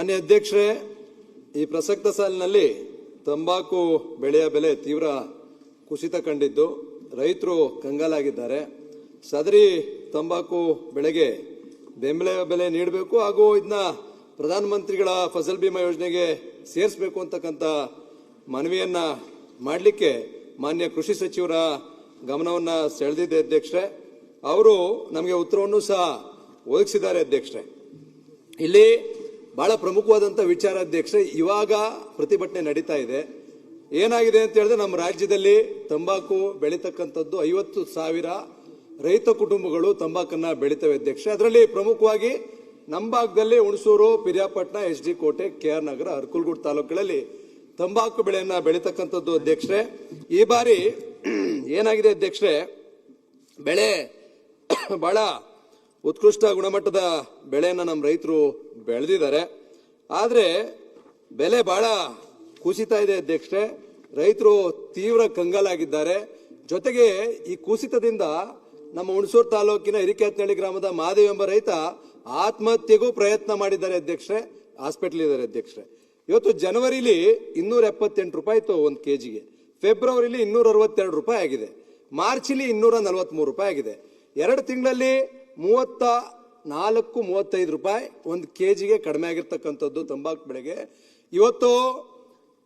ಮಾನ್ಯ ಅಧ್ಯಕ್ಷರೇ, ಈ ಪ್ರಸಕ್ತ ಸಾಲಿನಲ್ಲಿ ತಂಬಾಕು ಬೆಳೆಯ ಬೆಲೆ ತೀವ್ರ ಕುಸಿತ ಕಂಡಿದ್ದು ರೈತರು ಕಂಗಾಲಾಗಿದ್ದಾರೆ. ಸದರಿ ತಂಬಾಕು ಬೆಳೆಗೆ ಬೆಂಬಲ ಬೆಲೆ ನೀಡಬೇಕು ಹಾಗೂ ಇದನ್ನ ಪ್ರಧಾನಮಂತ್ರಿಗಳ ಫಸಲ್ ಬಿಮಾ ಯೋಜನೆಗೆ ಸೇರಿಸಬೇಕು ಅಂತಕ್ಕಂಥ ಮನವಿಯನ್ನ ಮಾಡಲಿಕ್ಕೆ ಮಾನ್ಯ ಕೃಷಿ ಸಚಿವರ ಗಮನವನ್ನ ಸೆಳೆದಿದೆ ಅಧ್ಯಕ್ಷರೇ. ಅವರು ನಮಗೆ ಉತ್ತರವನ್ನು ಸಹ ಒದಗಿಸಿದ್ದಾರೆ ಅಧ್ಯಕ್ಷರೇ. ಇಲ್ಲಿ ಬಹಳ ಪ್ರಮುಖವಾದಂಥ ವಿಚಾರ ಅಧ್ಯಕ್ಷರೇ, ಇವಾಗ ಪ್ರತಿಭಟನೆ ನಡೀತಾ ಇದೆ. ಏನಾಗಿದೆ ಅಂತ ಹೇಳಿದ್ರೆ ನಮ್ಮ ರಾಜ್ಯದಲ್ಲಿ ತಂಬಾಕು ಬೆಳೀತಕ್ಕಂಥದ್ದು 50,000 ರೈತ ಕುಟುಂಬಗಳು ತಂಬಾಕನ್ನ ಬೆಳೀತವೆ ಅಧ್ಯಕ್ಷರೇ. ಅದರಲ್ಲಿ ಪ್ರಮುಖವಾಗಿ ನಮ್ಮ ಭಾಗದಲ್ಲಿ ಹುಣಸೂರು, ಪಿರಿಯಾಪಟ್ಟಣ, ಎಚ್ ಡಿ ಕೋಟೆ, KR ನಗರ, ಅರಕಲಗೂಡು ತಾಲೂಕುಗಳಲ್ಲಿ ತಂಬಾಕು ಬೆಳೆಯನ್ನ ಬೆಳೀತಕ್ಕಂಥದ್ದು ಅಧ್ಯಕ್ಷರೇ. ಈ ಬಾರಿ ಏನಾಗಿದೆ ಅಧ್ಯಕ್ಷರೇ, ಬೆಳೆ ಬಹಳ ಉತ್ಕೃಷ್ಟ ಗುಣಮಟ್ಟದ ಬೆಳೆಯನ್ನ ನಮ್ಮ ರೈತರು ಬೆಳೆದಿದ್ದಾರೆ. ಆದರೆ ಬೆಲೆ ಬಹಳ ಕುಸಿತಾ ಇದೆ ಅಧ್ಯಕ್ಷರೇ. ರೈತರು ತೀವ್ರ ಕಂಗಾಲಾಗಿದ್ದಾರೆ. ಜೊತೆಗೆ ಈ ಕುಸಿತದಿಂದ ನಮ್ಮ ಹುಣಸೂರು ತಾಲೂಕಿನ ಹಿರಿಕ್ಯಾತನಹಳ್ಳಿ ಗ್ರಾಮದ ಮಹಾದೇವ್ ಎಂಬ ರೈತ ಆತ್ಮಹತ್ಯೆಗೂ ಪ್ರಯತ್ನ ಮಾಡಿದ್ದಾರೆ ಅಧ್ಯಕ್ಷರೇ. ಹಾಸ್ಪಿಟಲ್ ಇದ್ದಾರೆ ಅಧ್ಯಕ್ಷರೇ. ಇವತ್ತು ಜನವರಿಲಿ 278 ರೂಪಾಯಿ ಇತ್ತು ಒಂದು ಕೆಜಿಗೆ, ಫೆಬ್ರವರಿಲಿ 262 ರೂಪಾಯಿ ಆಗಿದೆ, ಮಾರ್ಚ್ಲಿ 243 ರೂಪಾಯಿ ಆಗಿದೆ. 2 ತಿಂಗಳಲ್ಲಿ 34-35 ರೂಪಾಯಿ ಒಂದು ಕೆಜಿಗೆ ಕಡಿಮೆ ಆಗಿರ್ತಕ್ಕಂಥದ್ದು ತಂಬಾಕು ಬೆಳೆಗೆ. ಇವತ್ತು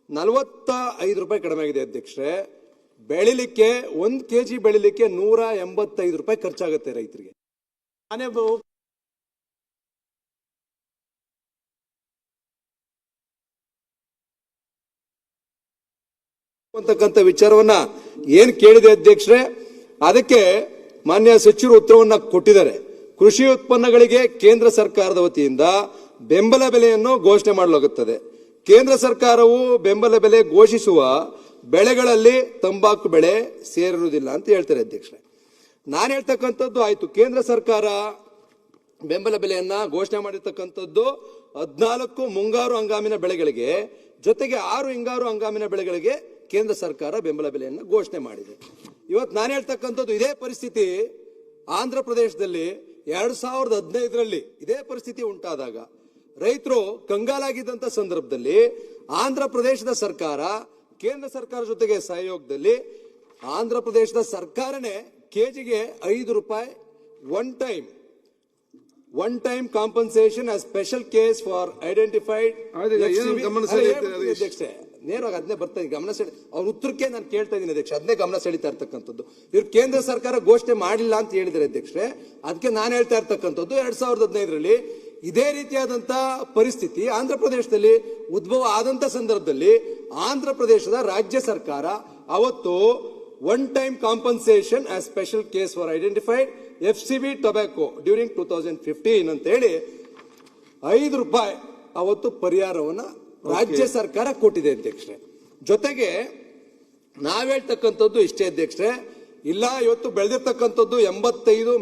45 ರೂಪಾಯಿ ಕಡಿಮೆ ಆಗಿದೆ ಅಧ್ಯಕ್ಷರೇ. ಬೆಳಿಲಿಕ್ಕೆ 1 ಕೆಜಿ ಬೆಳಿಲಿಕ್ಕೆ 185 ರೂಪಾಯಿ ಖರ್ಚಾಗುತ್ತೆ ರೈತರಿಗೆ. ಅಂತಕ್ಕಂಥ ವಿಚಾರವನ್ನ ಏನ್ ಕೇಳಿದೆ ಅಧ್ಯಕ್ಷರೇ, ಅದಕ್ಕೆ ಮಾನ್ಯ ಸಚಿವರು ಉತ್ತರವನ್ನ ಕೊಟ್ಟಿದ್ದಾರೆ. ಕೃಷಿ ಉತ್ಪನ್ನಗಳಿಗೆ ಕೇಂದ್ರ ಸರ್ಕಾರದ ವತಿಯಿಂದ ಬೆಂಬಲ ಬೆಲೆಯನ್ನು ಘೋಷಣೆ ಮಾಡಲಾಗುತ್ತದೆ. ಕೇಂದ್ರ ಸರ್ಕಾರವು ಬೆಂಬಲ ಬೆಲೆ ಘೋಷಿಸುವ ಬೆಳೆಗಳಲ್ಲಿ ತಂಬಾಕು ಬೆಳೆ ಸೇರಿರುವುದಿಲ್ಲ ಅಂತ ಹೇಳ್ತಾರೆ ಅಧ್ಯಕ್ಷರೇ. ನಾನು ಹೇಳ್ತಕ್ಕಂಥದ್ದು ಆಯ್ತು, ಕೇಂದ್ರ ಸರ್ಕಾರ ಬೆಂಬಲ ಬೆಲೆಯನ್ನ ಘೋಷಣೆ ಮಾಡಿರ್ತಕ್ಕಂಥದ್ದು 14 ಮುಂಗಾರು ಹಂಗಾಮಿನ ಬೆಳೆಗಳಿಗೆ, ಜೊತೆಗೆ 6 ಹಿಂಗಾರು ಹಂಗಾಮಿನ ಬೆಳೆಗಳಿಗೆ ಕೇಂದ್ರ ಸರ್ಕಾರ ಬೆಂಬಲ ಬೆಲೆಯನ್ನು ಘೋಷಣೆ ಮಾಡಿದೆ. ಇವತ್ತು ನಾನು ಹೇಳ್ತಕ್ಕಂಥದ್ದು ಇದೇ ಪರಿಸ್ಥಿತಿ ಆಂಧ್ರ ಪ್ರದೇಶದಲ್ಲಿ 2015ರಲ್ಲಿ ಇದೇ ಪರಿಸ್ಥಿತಿ ಉಂಟಾದಾಗ ರೈತರು ಕಂಗಾಲಾಗಿದ್ದಂತ ಸಂದರ್ಭದಲ್ಲಿ ಆಂಧ್ರ ಪ್ರದೇಶದ ಸರ್ಕಾರ ಕೇಂದ್ರ ಸರ್ಕಾರ ಜೊತೆಗೆ ಸಹಯೋಗದಲ್ಲಿ ಆಂಧ್ರ ಪ್ರದೇಶದ ಸರ್ಕಾರನೇ ಕೆಜಿಗೆ 5 ರೂಪಾಯಿ one time compensation as special case for identified. ನೇರವಾಗಿ ಅದನ್ನೇ ಬರ್ತಾ ಇದೆ ಗಮನ ಸೆಳಿ, ಅವ್ರ ಉತ್ತರಕ್ಕೆ ನಾನು ಕೇಳ್ತಾ ಇದ್ದೀನಿ ಅಧ್ಯಕ್ಷ, ಅದನ್ನೇ ಗಮನ ಸೆಳೀತಾ ಇರ್ತಕ್ಕಂಥದ್ದು. ಇವ್ರು ಕೇಂದ್ರ ಸರ್ಕಾರ ಘೋಷಣೆ ಮಾಡಿಲ್ಲ ಅಂತ ಹೇಳಿದ್ದಾರೆ ಅಧ್ಯಕ್ಷರೇ. ಅದಕ್ಕೆ ನಾನು ಹೇಳ್ತಾ ಇರ್ತಕ್ಕಂಥದ್ದು 2015ರಲ್ಲಿ ಇದೇ ರೀತಿಯಾದಂತ ಪರಿಸ್ಥಿತಿ ಆಂಧ್ರ ಪ್ರದೇಶದಲ್ಲಿ ಉದ್ಭವ ಆದಂತ ಸಂದರ್ಭದಲ್ಲಿ ಆಂಧ್ರ ಪ್ರದೇಶದ ರಾಜ್ಯ ಸರ್ಕಾರ ಅವತ್ತು one time compensation as special case for identified FCB tobacco during 2015 ಅಂತ ಹೇಳಿ 5 ರೂಪಾಯಿ ಅವತ್ತು ಪರಿಹಾರವನ್ನ ರಾಜ್ಯ ಸರ್ಕಾರ ಕೊಟ್ಟಿದೆ ಅಧ್ಯಕ್ಷರೇ. ಜೊತೆಗೆ ನಾವ್ ಹೇಳ್ತಕ್ಕಂಥದ್ದು ಇಷ್ಟೇ ಅಧ್ಯಕ್ಷರೇ, ಇಲ್ಲ ಇವತ್ತು ಬೆಳೆದಿರ್ತಕ್ಕಂಥದ್ದು 85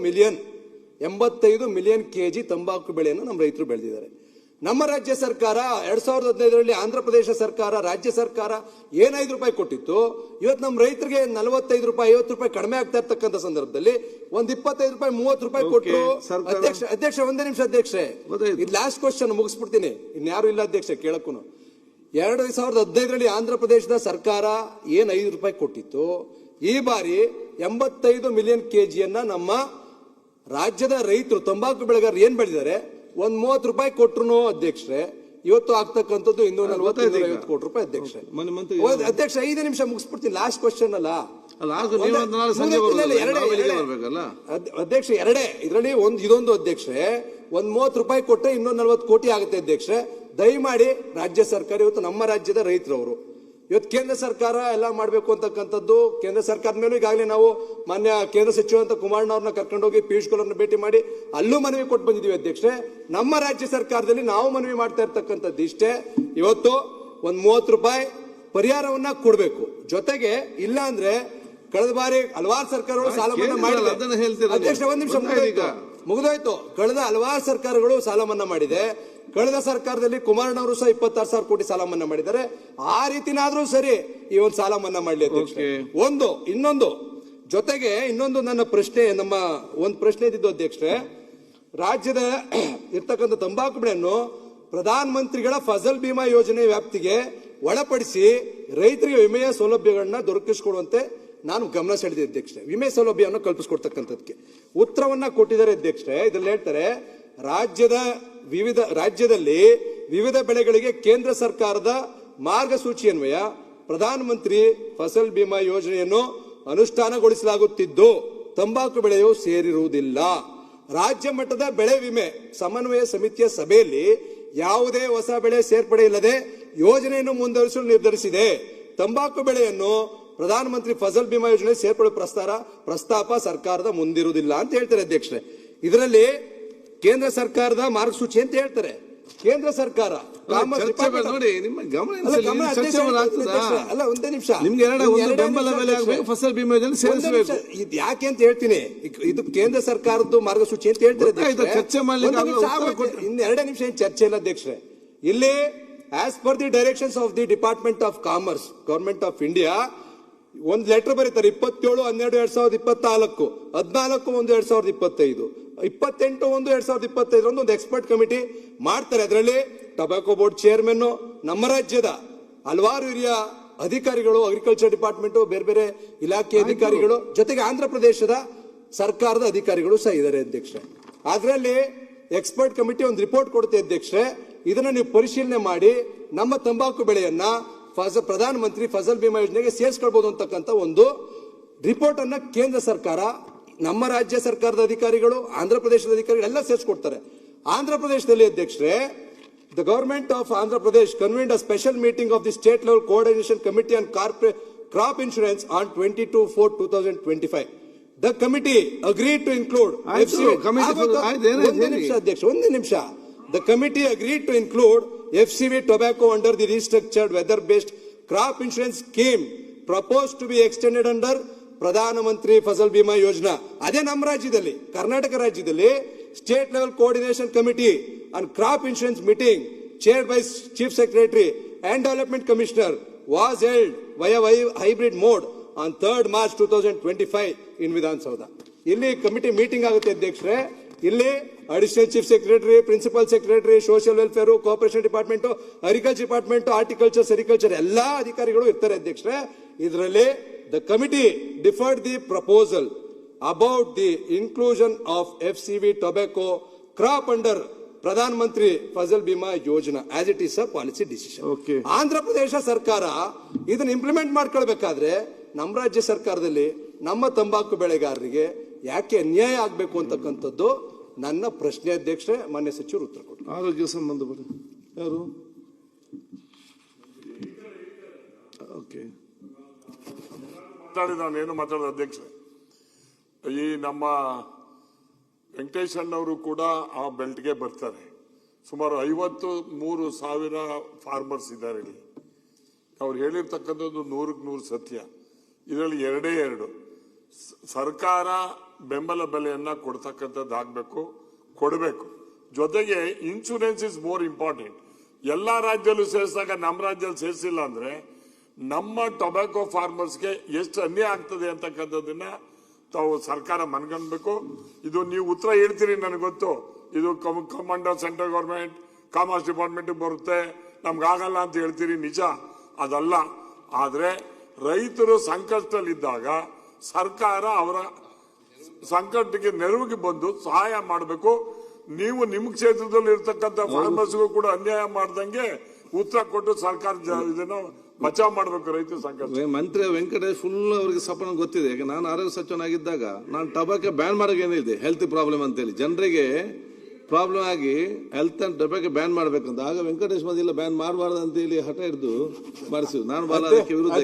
ಮಿಲಿಯನ್ ಕೆಜಿ ತಂಬಾಕು ಬೆಳೆಯನ್ನು ನಮ್ಮ ರೈತರು ಬೆಳೆದಿದ್ದಾರೆ. ನಮ್ಮ ರಾಜ್ಯ ಸರ್ಕಾರ 2015ರಲ್ಲಿ ಆಂಧ್ರ ಪ್ರದೇಶ ಸರ್ಕಾರ ರಾಜ್ಯ ಸರ್ಕಾರ ಏನ್ 5 ರೂಪಾಯಿ ಕೊಟ್ಟಿತ್ತು, ಇವತ್ತು ನಮ್ಮ ರೈತರಿಗೆ 45 ರೂಪಾಯಿ 50 ರೂಪಾಯಿ ಕಡಿಮೆ ಆಗ್ತಾ ಇರ್ತಕ್ಕಂಥ ಸಂದರ್ಭದಲ್ಲಿ ಒಂದು 25 ರೂಪಾಯಿ 30 ರೂಪಾಯಿ ಕೊಟ್ಟರು. ಅಧ್ಯಕ್ಷ ಒಂದೇ ನಿಮಿಷ ಅಧ್ಯಕ್ಷರೇ, ಇದು ಲಾಸ್ಟ್ ಕ್ವಶನ್ ಮುಗಿಸ್ಬಿಡ್ತೀನಿ, ಇನ್ಯಾರು ಇಲ್ಲ ಅಧ್ಯಕ್ಷ ಕೇಳಕ್ಕೂ. 2015ರಲ್ಲಿ ಆಂಧ್ರ ಪ್ರದೇಶದ ಸರ್ಕಾರ ಏನ್ 5 ರೂಪಾಯಿ ಕೊಟ್ಟಿತ್ತು, ಈ ಬಾರಿ 85 ಮಿಲಿಯನ್ ಕೆಜಿಯನ್ನ ನಮ್ಮ ರಾಜ್ಯದ ರೈತರು ತಂಬಾಕು ಬೆಳೆಗಾರರು ಏನ್ ಬೆಳೆದಿದ್ದಾರೆ 30 ರೂಪಾಯಿ ಕೊಟ್ರು ಅಧ್ಯಕ್ಷರೇ. ಇವತ್ತು ಆಗ್ತಕ್ಕಂಥದ್ದು 240-250 ಕೋಟಿ ರೂಪಾಯಿ ಅಧ್ಯಕ್ಷ. ಅಧ್ಯಕ್ಷ 5 ನಿಮಿಷ ಮುಗಿಸ್ಬಿಡ್ತೀನಿ, ಲಾಸ್ಟ್ ಕ್ವಶನ್ ಅಲ್ಲ ಅಧ್ಯಕ್ಷ. ಎರಡೇ ಇದರಲ್ಲಿ ಇದೊಂದು ಅಧ್ಯಕ್ಷರೇ, 30 ರೂಪಾಯಿ ಕೊಟ್ಟರೆ 240 ಕೋಟಿ ಆಗುತ್ತೆ ಅಧ್ಯಕ್ಷರೇ. ದಯಮಾಡಿ ರಾಜ್ಯ ಸರ್ಕಾರ ಇವತ್ತು ನಮ್ಮ ರಾಜ್ಯದ ರೈತರವರು ಇವತ್ತು ಕೇಂದ್ರ ಸರ್ಕಾರ ಎಲ್ಲ ಮಾಡಬೇಕು ಅಂತಕ್ಕಂಥದ್ದು ಕೇಂದ್ರ ಸರ್ಕಾರದ ಮೇಲೂ ಈಗಾಗಲೇ ನಾವು ಮಾನ್ಯ ಕೇಂದ್ರ ಸಚಿವರಂತ ಕುಮಾರಣ್ಣವ್ರನ್ನ ಕರ್ಕೊಂಡೋಗಿ ಪಿಯೂಷ್ ಗೋಯಲ್ರನ್ನ ಭೇಟಿ ಮಾಡಿ ಅಲ್ಲೂ ಮನವಿ ಕೊಟ್ಟು ಬಂದಿದ್ದೀವಿ ಅಧ್ಯಕ್ಷರೇ. ನಮ್ಮ ರಾಜ್ಯ ಸರ್ಕಾರದಲ್ಲಿ ನಾವು ಮನವಿ ಮಾಡ್ತಾ ಇರ್ತಕ್ಕಂಥದ್ದು ಇಷ್ಟೇ, ಇವತ್ತು 30 ರೂಪಾಯಿ ಪರಿಹಾರವನ್ನ ಕೊಡಬೇಕು. ಜೊತೆಗೆ ಇಲ್ಲ ಅಂದ್ರೆ ಕಳೆದ ಬಾರಿ ಹಲವಾರು ಸರ್ಕಾರಗಳು ಸಾಲ ಮನ್ನಾ ಮಾಡಿದೆ ಅಧ್ಯಕ್ಷ. 1 ನಿಮಿಷ ಮುಗಿದೋಯ್ತು. ಕಳೆದ ಹಲವಾರು ಸರ್ಕಾರಗಳು ಸಾಲ ಮನ್ನಾ ಮಾಡಿದೆ. ಕಳೆದ ಸರ್ಕಾರದಲ್ಲಿ ಕುಮಾರಣ್ಣವರು ಸಹ 26,000 ಕೋಟಿ ಸಾಲ ಮನ್ನಾ ಮಾಡಿದ್ದಾರೆ. ಆ ರೀತಿನಾದ್ರೂ ಸರಿ ಈ ಒಂದು ಸಾಲ ಮನ್ನಾ ಮಾಡಲಿ ಅಧ್ಯಕ್ಷ. ಇನ್ನೊಂದು ಜೊತೆಗೆ ಇನ್ನೊಂದು ನನ್ನ ಪ್ರಶ್ನೆ, ನಮ್ಮ ಒಂದು ಪ್ರಶ್ನೆ ಇದ್ದಿದ್ದು ಅಧ್ಯಕ್ಷರೇ, ರಾಜ್ಯದ ಇರ್ತಕ್ಕಂಥ ತಂಬಾಕು ಬೆಳೆಯನ್ನು ಪ್ರಧಾನ ಮಂತ್ರಿಗಳ ಫಸಲ್ ಬಿಮಾ ಯೋಜನೆ ವ್ಯಾಪ್ತಿಗೆ ಒಳಪಡಿಸಿ ರೈತರಿಗೆ ವಿಮೆಯ ಸೌಲಭ್ಯಗಳನ್ನ ದೊರಕಿಸಿಕೊಡುವಂತೆ ನಾನು ಗಮನ ಸೆಳೆದಿದ್ದೆ ಅಧ್ಯಕ್ಷರೇ. ವಿಮೆ ಸೌಲಭ್ಯವನ್ನು ಕಲ್ಪಿಸಿಕೊಡ್ತಕ್ಕಂಥದ್ದಕ್ಕೆ ಉತ್ತರವನ್ನ ಕೊಟ್ಟಿದ್ದಾರೆ ಅಧ್ಯಕ್ಷರೇ. ಇದರಲ್ಲಿ ಹೇಳ್ತಾರೆ, ರಾಜ್ಯದಲ್ಲಿ ವಿವಿಧ ಬೆಳೆಗಳಿಗೆ ಕೇಂದ್ರ ಸರ್ಕಾರದ ಮಾರ್ಗಸೂಚಿಯನ್ವಯ ಪ್ರಧಾನಮಂತ್ರಿ ಫಸಲ್ ಬಿಮಾ ಯೋಜನೆಯನ್ನು ಅನುಷ್ಠಾನಗೊಳಿಸಲಾಗುತ್ತಿದ್ದು ತಂಬಾಕು ಬೆಳೆಯು ಸೇರಿರುವುದಿಲ್ಲ. ರಾಜ್ಯ ಮಟ್ಟದ ಬೆಳೆ ವಿಮೆ ಸಮನ್ವಯ ಸಮಿತಿಯ ಸಭೆಯಲ್ಲಿ ಯಾವುದೇ ಹೊಸ ಬೆಳೆ ಸೇರ್ಪಡೆ ಇಲ್ಲದೆ ಯೋಜನೆಯನ್ನು ಮುಂದುವರಿಸಲು ನಿರ್ಧರಿಸಿದೆ. ತಂಬಾಕು ಬೆಳೆಯನ್ನು ಪ್ರಧಾನಮಂತ್ರಿ ಫಸಲ್ ಬಿಮಾ ಯೋಜನೆ ಸೇರ್ಪಡೆ ಪ್ರಸ್ತಾಪ ಸರ್ಕಾರದ ಮುಂದಿರುವುದಿಲ್ಲ ಅಂತ ಹೇಳ್ತಾರೆ ಅಧ್ಯಕ್ಷರೇ. ಇದರಲ್ಲಿ ಕೇಂದ್ರ ಸರ್ಕಾರದ ಮಾರ್ಗಸೂಚಿ ಅಂತ ಹೇಳ್ತಾರೆ. ಕೇಂದ್ರ ಸರ್ಕಾರ ನೋಡಿ, ನಿಮ್ಮ ಗಮನ ಅಲ್ಲ, ಒಂದೇ ನಿಮಿಷ, ನಿಮ್ಗೆ ಬೆಂಬಲ ಬೆಲೆ ಆಗಬೇಕು, ಫಸಲ್ ಬಿಮಾ ಯೋಜನೆ ಸೇರಿಸಬೇಕು. ಇದು ಯಾಕೆ ಅಂತ ಹೇಳ್ತೀನಿ. ಇದು ಕೇಂದ್ರ ಸರ್ಕಾರದ್ದು ಮಾರ್ಗಸೂಚಿ ಅಂತ ಹೇಳ್ತಾರೆ. ಚರ್ಚೆ ಮಾಡ್ಲಿಕ್ಕೆ ಇನ್ನು 2 ನಿಮಿಷ ಚರ್ಚೆ ಇಲ್ಲ ಅಧ್ಯಕ್ಷರೇ. ಇಲ್ಲಿ as per the directions of the department of commerce, government of India ಒಂದು ಲೆಟರ್ ಬರೀತಾರೆ 27/12/2024, 14/1/2025, 28/1/2025 ಒಂದು ಎಕ್ಸ್ಪರ್ಟ್ ಕಮಿಟಿ ಮಾಡ್ತಾರೆ. ಅದರಲ್ಲಿ ಟೊಬ್ಯಾಕೋ ಬೋರ್ಡ್ ಚೇರ್ಮನ್, ನಮ್ಮ ರಾಜ್ಯದ ಹಲವಾರು ಹಿರಿಯ ಅಧಿಕಾರಿಗಳು, ಅಗ್ರಿಕಲ್ಚರ್ ಡಿಪಾರ್ಟ್ಮೆಂಟ್, ಬೇರೆ ಬೇರೆ ಇಲಾಖೆ ಅಧಿಕಾರಿಗಳು, ಜೊತೆಗೆ ಆಂಧ್ರ ಪ್ರದೇಶದ ಸರ್ಕಾರದ ಅಧಿಕಾರಿಗಳು ಸಹ ಇದ್ದಾರೆ ಅಧ್ಯಕ್ಷರೇ. ಅದರಲ್ಲಿ ಎಕ್ಸ್ಪರ್ಟ್ ಕಮಿಟಿ ಒಂದು ರಿಪೋರ್ಟ್ ಕೊಡುತ್ತೆ ಅಧ್ಯಕ್ಷರೇ. ಇದನ್ನ ನೀವು ಪರಿಶೀಲನೆ ಮಾಡಿ ನಮ್ಮ ತಂಬಾಕು ಬೆಳೆಯನ್ನ ಪ್ರಧಾನಮಂತ್ರಿ ಫಸಲ್ ಬಿಮಾ ಯೋಜನೆಗೆ ಸೇರಿಸ್ಕೊಳ್ಬಹುದು ಅಂತಕ್ಕಂಥ ಒಂದು ರಿಪೋರ್ಟ್ ಅನ್ನ ಕೇಂದ್ರ ಸರ್ಕಾರ, ನಮ್ಮ ರಾಜ್ಯ ಸರ್ಕಾರದ ಅಧಿಕಾರಿಗಳು, ಆಂಧ್ರ ಪ್ರದೇಶದ ಅಧಿಕಾರಿಗಳು ಎಲ್ಲ ಸೇರಿಸ್ಕೊಡ್ತಾರೆ. ಆಂಧ್ರ ಪ್ರದೇಶದಲ್ಲಿ ಅಧ್ಯಕ್ಷರೇ, the government of Andhra Pradesh convened a special meeting of the state level coordination committee on crop insurance on 22/4/2025. The committee agreed to include ಒಂದೇ ನಿಮಿಷ. The committee agreed to include FCV tobacco under the restructured weather-based crop insurance scheme proposed to be extended under ಪ್ರಧಾನ ಮಂತ್ರಿ ಫಸಲ್ ಬಿಮಾ ಯೋಜನಾ. ಅದೇ ನಮ್ಮ ರಾಜ್ಯದಲ್ಲಿ, ಕರ್ನಾಟಕ ರಾಜ್ಯದಲ್ಲಿ state level coordination committee on crop insurance meeting chaired by Chief Secretary and Development Commissioner was held via hybrid mode on 3rd March 2025 in Vidhan Soudha. ಇಲ್ಲಿ committee meeting ಆಗುತ್ತೆ ಅಧ್ಯಕ್ಷರೇ. ಇಲ್ಲಿ additional chief secretary, principal secretary, social welfare, cooperation department, agriculture department, horticulture, sericulture ಎಲ್ಲಾ ಅಧಿಕಾರಿಗಳು ಇರ್ತಾರೆ ಅಧ್ಯಕ್ಷರೇ. ಇದರಲ್ಲಿ the committee deferred the proposal about the inclusion of FCV tobacco crop under Pradhan Mantri Fasal Bima Yojana as it is a policy decision. Andhra Pradesh ಸರ್ಕಾರ ಇದನ್ನ implement ಮಾಡ್ಕೊಳ್ಬೇಕಾದ್ರೆ ನಮ್ಮ ರಾಜ್ಯ ಸರ್ಕಾರದಲ್ಲಿ ನಮ್ಮ ತಂಬಾಕು ಬೆಳೆಗಾರರಿಗೆ ಯಾಕೆ ಅನ್ಯಾಯ ಆಗ್ಬೇಕು ಅಂತಕ್ಕಂಥದ್ದು ನನ್ನ ಪ್ರಶ್ನೆ ಅಧ್ಯಕ್ಷರೇ. ಮಾನ್ಯ ಸಚಿವರು ಉತ್ತರ ಕೊಟ್ಟರು. ಆರೋಗ್ಯ ಸಂಬಂಧ ಯಾರು ನಾನೇನು ಮಾತಾಡೋದು ಅಧ್ಯಕ್ಷರೇ, ಈ ನಮ್ಮ ವೆಂಕಟೇಶ್ ಅಣ್ಣವರು ಕೂಡ ಆ ಬೆಲ್ಟ್ಗೆ ಬರ್ತಾರೆ. ಸುಮಾರು 53,000 ಫಾರ್ಮರ್ಸ್ ಇದ್ದಾರೆ ಇಲ್ಲಿ. ಅವ್ರು ಹೇಳಿರ್ತಕ್ಕಂಥದ್ದು 100% ಸತ್ಯ. ಇದರಲ್ಲಿ 2 ಸರ್ಕಾರ ಬೆಂಬಲ ಬೆಲೆಯನ್ನ ಕೊಡ್ತಕ್ಕಂಥದ್ದಾಗಬೇಕು, ಕೊಡಬೇಕು. ಜೊತೆಗೆ ಇನ್ಶೂರೆನ್ಸ್ ಇಸ್ ಮೋರ್ ಇಂಪಾರ್ಟೆಂಟ್. ಎಲ್ಲಾ ರಾಜ್ಯದಲ್ಲೂ ಸೇರಿಸಿದಾಗ ನಮ್ಮ ರಾಜ್ಯದಲ್ಲಿ ಸೇರಿಸಿಲ್ಲ ಅಂದ್ರೆ ನಮ್ಮ ಟೊಬ್ಯಾಕೋ ಫಾರ್ಮರ್ಸ್ಗೆ ಎಷ್ಟು ಅನ್ಯಾಯ ಆಗ್ತದೆ ಅಂತಕ್ಕಂಥದ್ದನ್ನ ತಾವು ಸರ್ಕಾರ ಮನಗಂಡ್ಬೇಕು. ಇದು ನೀವು ಉತ್ತರ ಹೇಳ್ತೀರಿ, ನನಗೆ ಗೊತ್ತು. ಇದು commander central government, commerce department ಬರುತ್ತೆ, ನಮ್ಗಾಗಲ್ಲ ಅಂತ ಹೇಳ್ತೀರಿ. ನಿಜ, ಅದಲ್ಲ. ಆದ್ರೆ ರೈತರು ಸಂಕಷ್ಟದಲ್ಲಿದ್ದಾಗ ಸರ್ಕಾರ ಅವರ ಸಂಕಟಕ್ಕೆ ನೆರವಿಗೆ ಬಂದು ಸಹಾಯ ಮಾಡಬೇಕು. ನೀವು ನಿಮ್ಮ ಕ್ಷೇತ್ರದಲ್ಲಿ ಇರ್ತಕ್ಕಂಥ ಫಾರ್ಮರ್ಸ್ಗೂ ಕೂಡ ಅನ್ಯಾಯ ಮಾಡ್ದಂಗೆ ಉತ್ತರ ಕೊಟ್ಟು ಸರ್ಕಾರ ಇದನ್ನು ಬಚಾವ್ ಮಾಡಬೇಕು ರೈತರ ಸಂಕಷ್ಟ. ಮಂತ್ರಿ ವೆಂಕಟೇಶ್ ಫುಲ್ ಅವರಿಗೆ ಸಪನ ಗೊತ್ತಿದೆ. ಈಗ ನಾನು ಆರೋಗ್ಯ ಸಚಿವನಾಗಿದ್ದಾಗ ನಾನು ಟೊಬ್ಯಾಕೋ ಬ್ಯಾನ್ ಮಾಡೋಕೇನಿದೆ, ಹೆಲ್ತ್ ಪ್ರಾಬ್ಲಮ್ ಅಂತೇಳಿ ಜನರಿಗೆ ಪ್ರಾಬ್ಲಮ್ ಆಗಿ ಹೆಲ್ತ್ ಅಂಡ್ ಟೊಬ್ಯಾಕೋ ಬ್ಯಾನ್ ಮಾಡ್ಬೇಕಂತ. ಆಗ ವೆಂಕಟೇಶ್ ಮದಿಲ್ಲ ಬ್ಯಾನ್ ಮಾಡಬಾರ್ದು ಅಂತ ಹೇಳಿ ಹಠ ಹಿಡಿದು ಮಾಡಿಸಿದ್ರು. ನಾನು ಬಾಲ ಅದಕ್ಕೆ ವಿರುದ್ಧ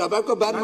ಟೊಬ್ಯಾಕೋ ಬ್ಯಾನ್